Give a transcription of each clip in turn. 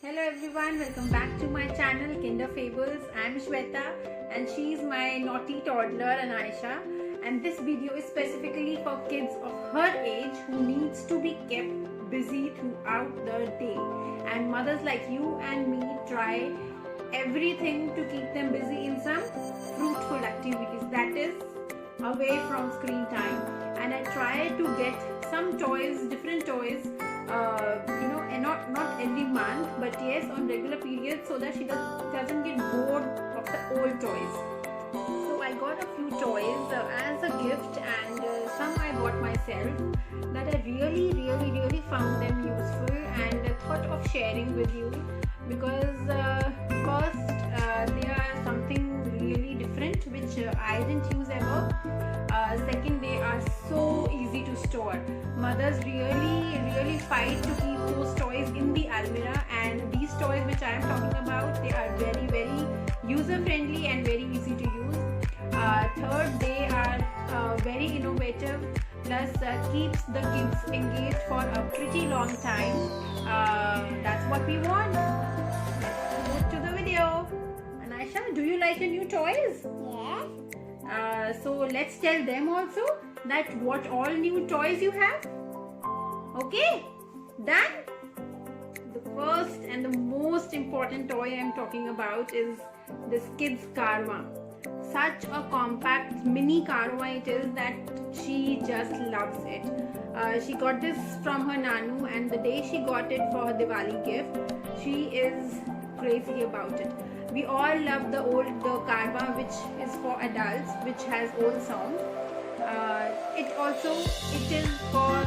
Hello everyone, welcome back to my channel Kinder Fables. I'm Shweta and she's my naughty toddler Anaisha, and this video is specifically for kids of her age who needs to be kept busy throughout the day, and mothers like you and me try everything to keep them busy in some fruitful activities, that is away from screen time. And I try to get some toys, different toys, and not every month, but yes, on regular periods, so that she doesn't get bored of the old toys. So I got a few toys as a gift, and some I bought myself that I really found them useful, and thought of sharing with you because first they are something really different which I didn't use ever. Second, they are so easy to store. Mothers really fight to keep those toys in the almirah, and these toys which I am talking about, they are very user friendly and very easy to use. Third, they are very innovative, plus keeps the kids engaged for a pretty long time. That's what we want. Let's move to the video. Anaisha, do you like the new toys? Yes. So let's tell them also that what all new toys you have. Okay, done. The first and the most important toy I am talking about is this kids Carvaan. Such a compact mini Carvaan it is that she just loves it. She got this from her Nanu, and the day she got it for her Diwali gift, she is crazy about it. We all love the Carvaan, which is for adults, which has old songs. It is for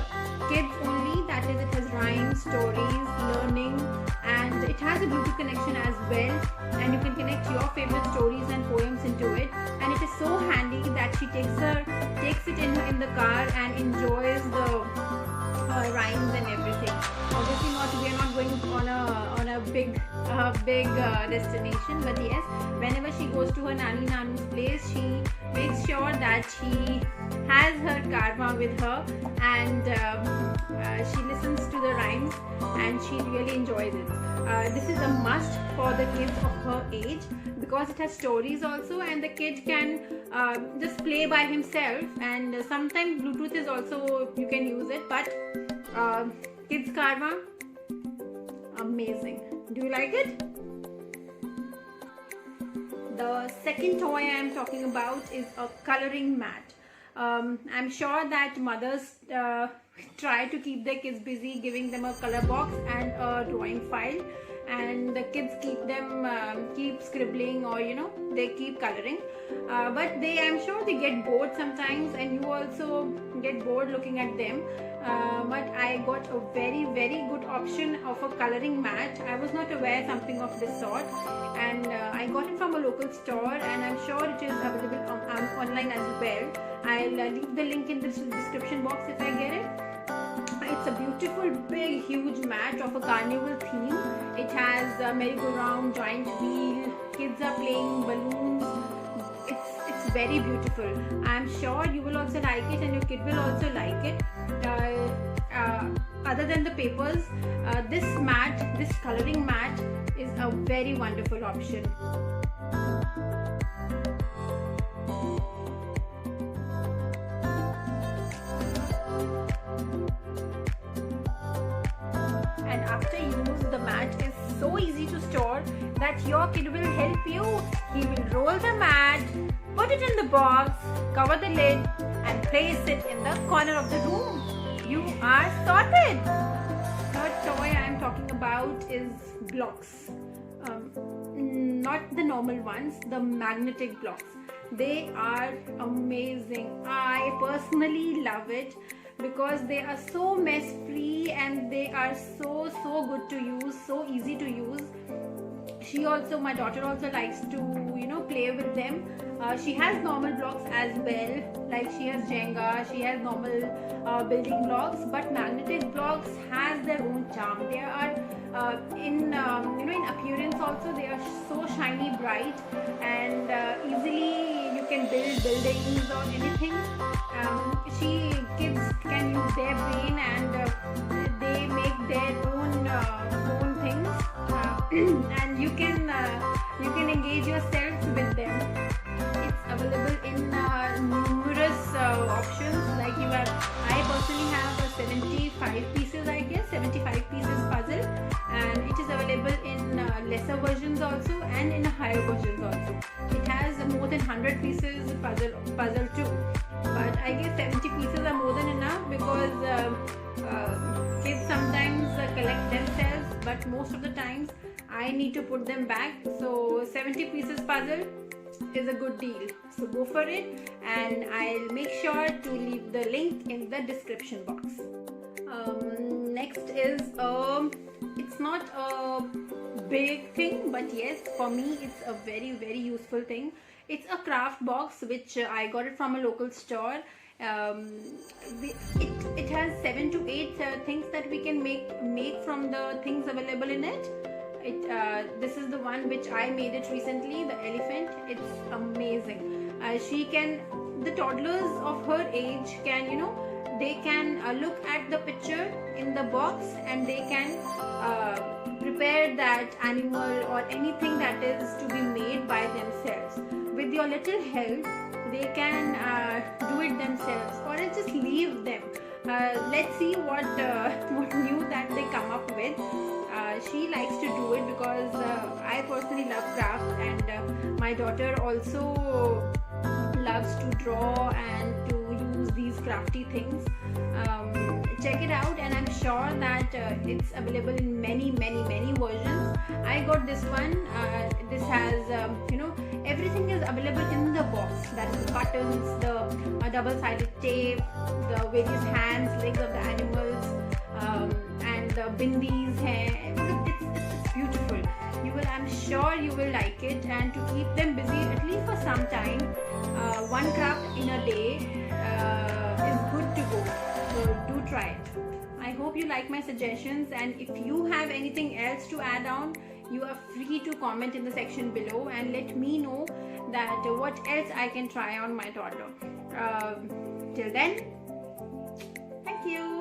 kids only, that is, it has rhymes, stories, learning, and it has a Bluetooth connection as well, and you can connect your favorite stories and poems into it, and it is so handy that she takes it in the car and enjoys the rhymes and everything. Obviously we are not going on a big destination, but yes, whenever she goes to her Nanu's place, she makes sure that she has her Carvaan with her, and she listens to the rhymes and she really enjoys it. This is a must for the kids of her age because it has stories also, and the kid can just play by himself, and sometimes Bluetooth is also, you can use it, but kids Carvaan, amazing. Do you like it? The second toy I am talking about is a coloring mat. I'm sure that mothers try to keep their kids busy, giving them a color box and a drawing file, and the kids keep scribbling, or they keep coloring, but I'm sure they get bored sometimes, and you also get bored looking at them. But I got a very good option of a coloring mat. I was not aware something of this sort, and I got it from a local store, and I'm sure it is available online as well. I'll leave the link in the description box if I get it. It's a beautiful big huge mat of a carnival theme. It has a merry-go-round, giant wheel, kids are playing balloons. It's very beautiful. I'm sure you will also like it, and your kid will also like it. Other than the papers, this coloring mat is a very wonderful option. And after use, the mat is so easy to store that your kid will help you. He will roll the mat, put it in the box, cover the lid, and place it in the corner of the room. You are sorted. Third toy I am talking about is blocks. Not the normal ones, the magnetic blocks. They are amazing. I personally love it because they are so mess free, and they are so good to use, so easy to use. My daughter also likes to play with them. She has normal blocks as well, like she has Jenga, she has normal building blocks, but magnetic blocks has their own charm. They are in appearance also, they are so shiny bright, and easily you can build buildings or anything. Kids can use their brain, and they make their own things. and you can engage yourself with them. It's available in numerous options. Like I personally have a 75 pieces, I guess 75 pieces puzzle, and it is available in lesser versions also and in higher versions also. It has more than 100 pieces puzzle too, but I guess 70 pieces are more than enough, because kids sometimes collect themselves, but most of the times I need to put them back. So 70 pieces puzzle is a good deal, so go for it, and I'll make sure to leave the link in the description box. Next is it's not a big thing, but yes, for me it's a very, very useful thing. It's a craft box which I got it from a local store. It has 7 to 8 things that we can make from the things available in it. This is the one which I made it recently, the elephant. It's amazing. The toddlers of her age can, they can look at the picture in the box, and they can prepare that animal or anything that is to be made by themselves. With your little help, they can do it themselves, or just leave them. Let's see what new that they come up with. She likes to do it because I personally love craft, and my daughter also loves to draw and to use these crafty things. Check it out, and I'm sure that it's available in many versions. I got this one. This has everything is available in the box. That is the buttons, the double-sided tape, the various hands, legs of the animals, and the bindis, hair. It's beautiful. I'm sure you will like it, and to keep them busy at least for some time, one craft in a day is good to go. So do try it. I hope you like my suggestions, and if you have anything else to add on, you are free to comment in the section below and let me know that what else I can try on my toddler. Till then, thank you.